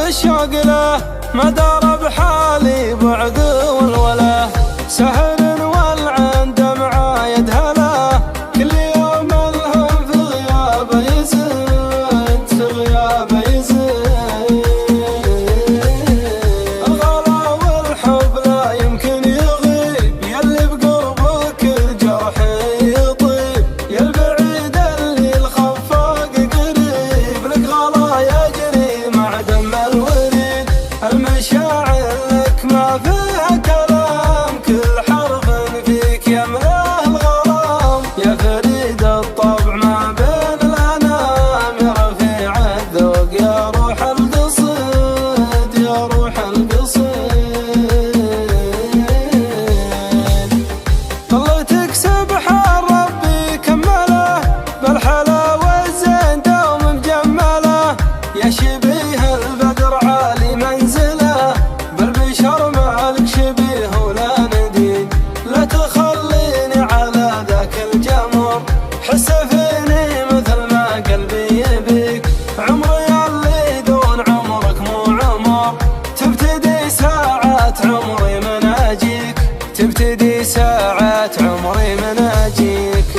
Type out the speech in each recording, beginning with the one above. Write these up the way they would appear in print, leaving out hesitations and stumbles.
الشوق له ما دار بحالي بعد والوله، سهر والعين دمعة يدهله، كل يوم الهم في غيابه يزيد، في غيابه يزيد. الغلا والحب لا يمكن يغيب، يلي بقربك الجرح يطيب، يا البعيد اللي الخفاق قريب، لك غلا يجري مع دم الوريد، المشاعر لك ما فيها كلام، كل حرف فيك يملأ الغرام، يا فريد الطبع ما بين الأنام، يا رفيع الذوق يا روح القصيد، يا روح القصيد. طلتك سبحان ربي كمله، بالحلاوة الزين دوم مجمله، يا شبيه البدر عالي منزله، بالبشر مالك شبيه ولا نديد، لا تخليني على ذاك الجمر، حس فيني مثل ما قلبي يبيك، عمري اللي دون عمرك مو عمر، تبتدي ساعات عمري من اجيك، تبتدي ساعات عمري من اجيك.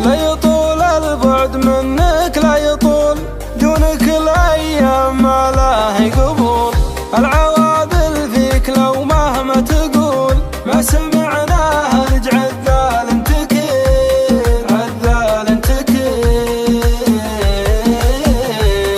لا يطول البعد منك، لا يطول دونك الايام ما لها قبول، العواذل فيك لو مهما تقول، ما سمعناها رجع الذال انتكيل، عالذال انتكيل.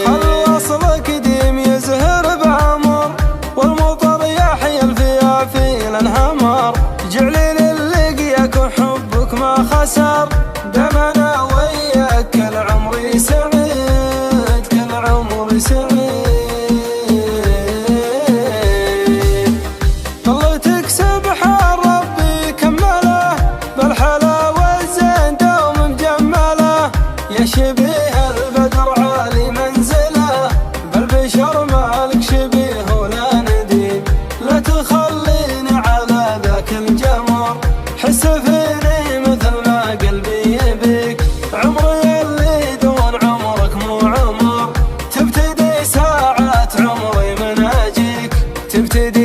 خل وصلك ديم يزهر بعمر، والمطر يحيى الفيافيل انهمر، جعلي للقياك وحبك ما خسر، دمنا وياك كل عمري سعيد، كل عمري سعيد. طلتك سبحان ربي كمله، بالحلاوة الزين دوم مجمله، يا شبيه البدر عالي منزله، بالبشر مالك شبيه ولا نديد، لا تخليني على ذاك الجمر، حس فيني مثل ما قلبي يبيك، عمري اللي دون عمرك مو عمر، تبتدي ساعات عمري من اجيك، تبتدي